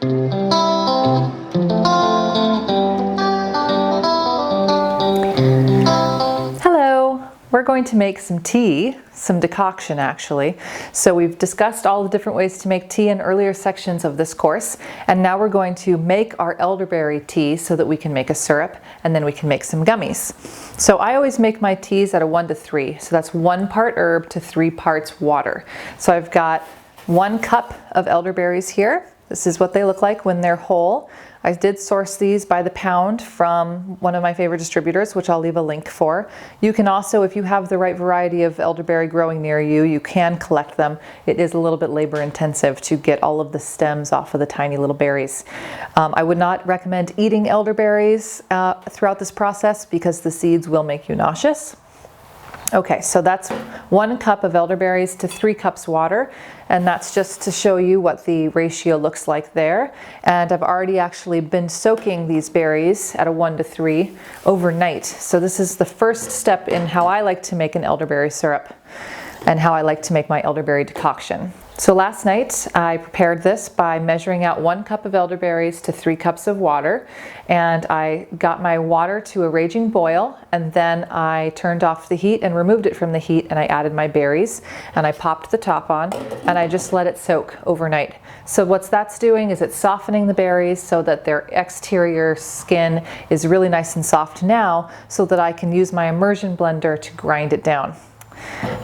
Hello, we're going to make some tea, some decoction actually. So we've discussed all the different ways to make tea in earlier sections of this course, and now we're going to make our elderberry tea so that we can make a syrup and then we can make some gummies. So I always make my teas at a 1 to 3, so that's 1 part herb to 3 parts water. So I've got 1 cup of elderberries here. This is what they look like when they're whole. I did source these by the pound from one of my favorite distributors, which I'll leave a link for. You can also, if you have the right variety of elderberry growing near you, you can collect them. It is a little bit labor intensive to get all of the stems off of the tiny little berries. I would not recommend eating elderberries throughout this process because the seeds will make you nauseous. Okay, so that's 1 cup of elderberries to 3 cups water, and that's just to show you what the ratio looks like there. And I've already actually been soaking these berries at a 1 to 3 overnight. So this is the first step in how I like to make an elderberry syrup and how I like to make my elderberry decoction. So last night I prepared this by measuring out 1 cup of elderberries to 3 cups of water, and I got my water to a raging boil, and then I turned off the heat and removed it from the heat, and I added my berries and I popped the top on and I just let it soak overnight. So what that's doing is it's softening the berries so that their exterior skin is really nice and soft now, so that I can use my immersion blender to grind it down.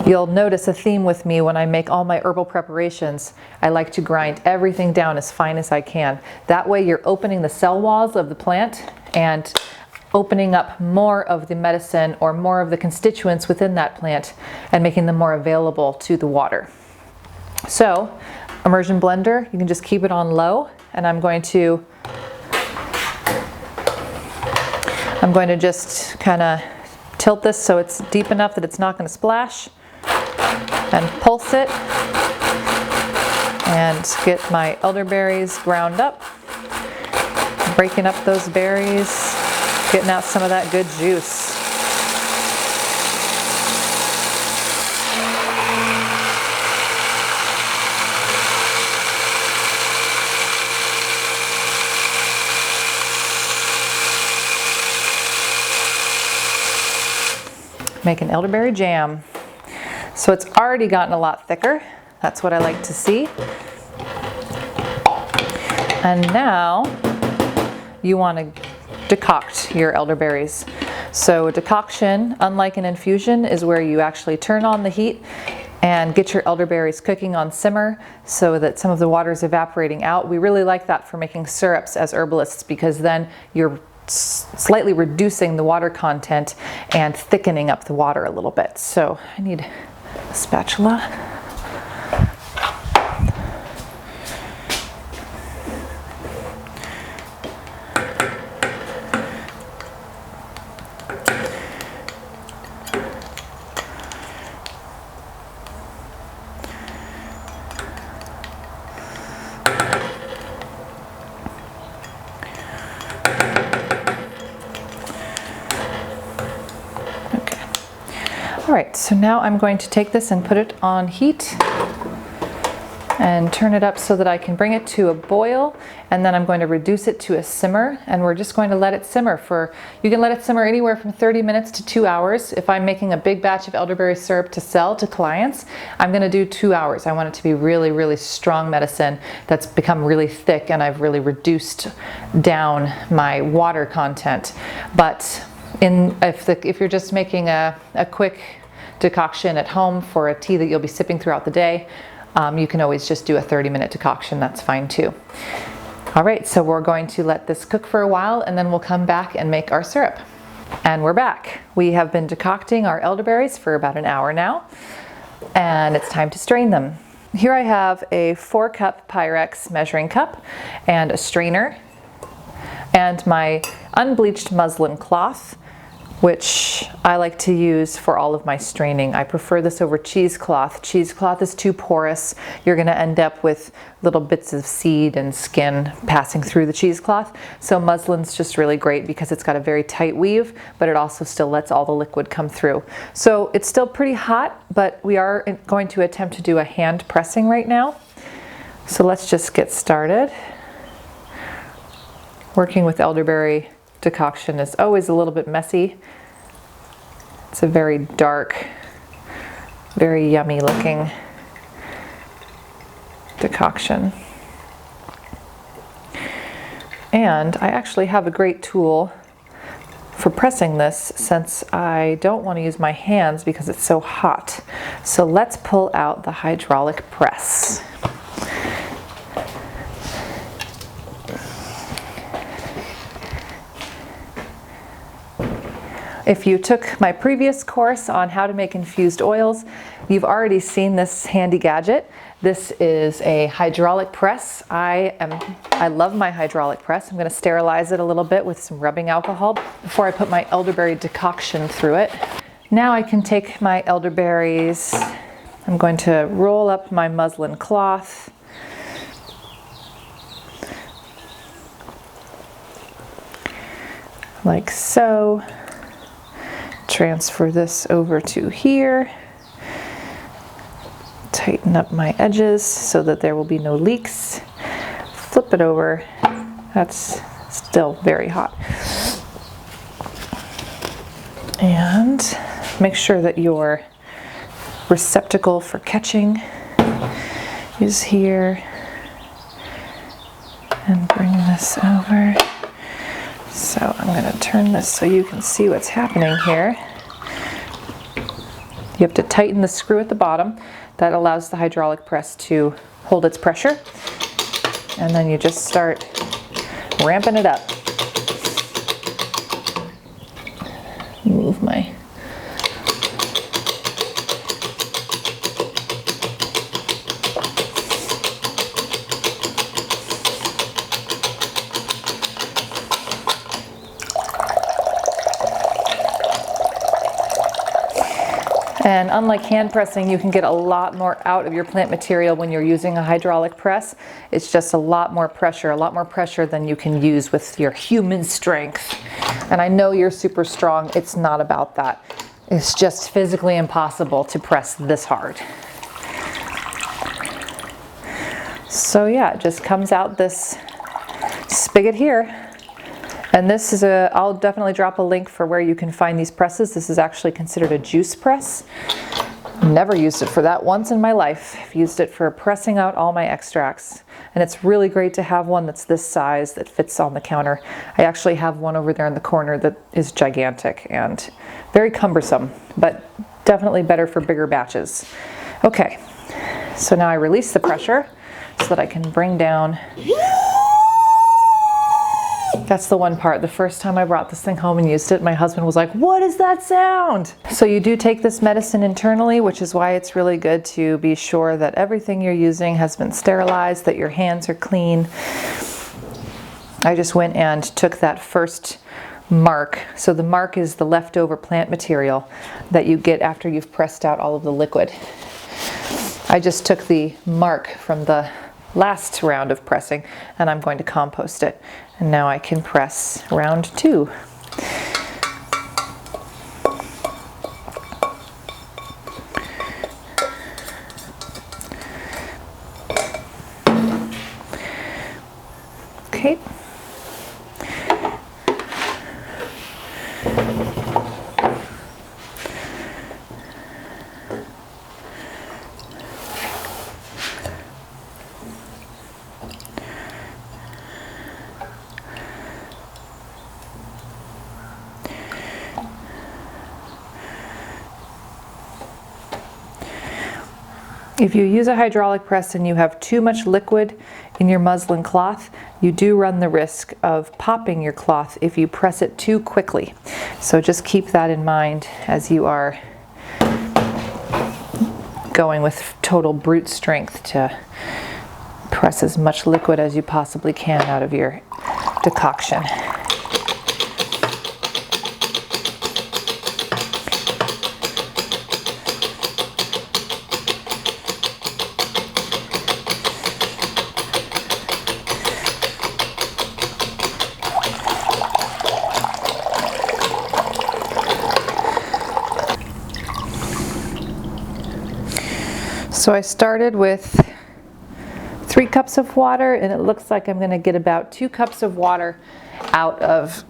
You'll notice a theme with me when I make all my herbal preparations. I like to grind everything down as fine as I can. That way you're opening the cell walls of the plant and opening up more of the medicine or more of the constituents within that plant and making them more available to the water. So, immersion blender, you can just keep it on low, and I'm going to just kind of tilt this so it's deep enough that it's not going to splash, and pulse it and get my elderberries ground up, breaking up those berries, getting out some of that good juice. Make an elderberry jam. So it's already gotten a lot thicker. That's what I like to see. And now you want to decoct your elderberries. So a decoction, unlike an infusion, is where you actually turn on the heat and get your elderberries cooking on simmer so that some of the water is evaporating out. We really like that for making syrups as herbalists, because then you're slightly reducing the water content and thickening up the water a little bit. So I need a spatula. All right, so now I'm going to take this and put it on heat and turn it up so that I can bring it to a boil, and then I'm going to reduce it to a simmer, and we're just going to let it simmer for, you can let it simmer anywhere from 30 minutes to 2 hours. If I'm making a big batch of elderberry syrup to sell to clients, I'm going to do 2 hours. I want it to be really, really strong medicine that's become really thick, and I've really reduced down my water content. But if you're just making a quick decoction at home for a tea that you'll be sipping throughout the day, you can always just do a 30-minute decoction. That's fine too. All right, so we're going to let this cook for a while, and then we'll come back and make our syrup. And we're back. We have been decocting our elderberries for about an hour now, and it's time to strain them. Here I have a 4-cup Pyrex measuring cup and a strainer and my unbleached muslin cloth, which I like to use for all of my straining. I prefer this over cheesecloth. Cheesecloth is too porous. You're going to end up with little bits of seed and skin passing through the cheesecloth. So muslin's just really great because it's got a very tight weave, but it also still lets all the liquid come through. So it's still pretty hot, but we are going to attempt to do a hand pressing right now. So let's just get started. Working with elderberry decoction is always a little bit messy. It's a very dark, very yummy looking decoction. And I actually have a great tool for pressing this, since I don't want to use my hands because it's so hot. So let's pull out the hydraulic press. If you took my previous course on how to make infused oils, you've already seen this handy gadget. This is a hydraulic press. I love my hydraulic press. I'm going to sterilize it a little bit with some rubbing alcohol before I put my elderberry decoction through it. Now I can take my elderberries. I'm going to roll up my muslin cloth. Like so. Transfer this over to here. Tighten up my edges so that there will be no leaks. Flip it over. That's still very hot. And make sure that your receptacle for catching is here. And bring this over. So I'm going to turn this so you can see what's happening here. You have to tighten the screw at the bottom. That allows the hydraulic press to hold its pressure. And then you just start ramping it up. Move my... And unlike hand pressing, you can get a lot more out of your plant material when you're using a hydraulic press. It's just a lot more pressure than you can use with your human strength. And I know you're super strong. It's not about that. It's just physically impossible to press this hard. So yeah, it just comes out this spigot here. And this is I'll definitely drop a link for where you can find these presses. This is actually considered a juice press. Never used it for that once in my life. I've used it for pressing out all my extracts. And it's really great to have one that's this size that fits on the counter. I actually have one over there in the corner that is gigantic and very cumbersome, but definitely better for bigger batches. Okay, so now I release the pressure so that I can bring down. That's the one part. The first time I brought this thing home and used it, my husband was like, "What is that sound?" So you do take this medicine internally, which is why it's really good to be sure that everything you're using has been sterilized, that your hands are clean. I just went and took that first mark. So the mark is the leftover plant material that you get after you've pressed out all of the liquid. I just took the mark from the last round of pressing and I'm going to compost it. And now I can press round 2. Okay. If you use a hydraulic press and you have too much liquid in your muslin cloth, you do run the risk of popping your cloth if you press it too quickly. So just keep that in mind as you are going with total brute strength to press as much liquid as you possibly can out of your decoction. So I started with 3 cups of water, and it looks like I'm going to get about 2 cups of water out of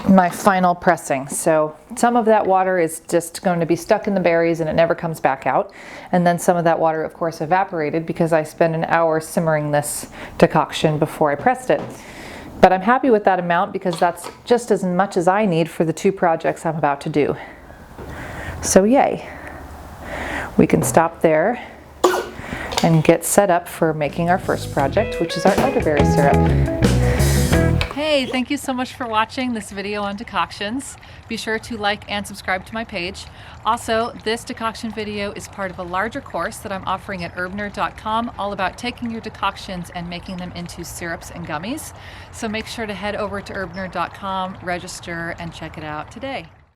my final pressing. So some of that water is just going to be stuck in the berries and it never comes back out. And then some of that water, of course, evaporated because I spent an hour simmering this decoction before I pressed it. But I'm happy with that amount because that's just as much as I need for the 2 projects I'm about to do. So yay. We can stop there and get set up for making our first project, which is our elderberry syrup. Hey, thank you so much for watching this video on decoctions. Be sure to like and subscribe to my page. Also, this decoction video is part of a larger course that I'm offering at herbnerd.com, all about taking your decoctions and making them into syrups and gummies. So make sure to head over to herbnerd.com, register, and check it out today.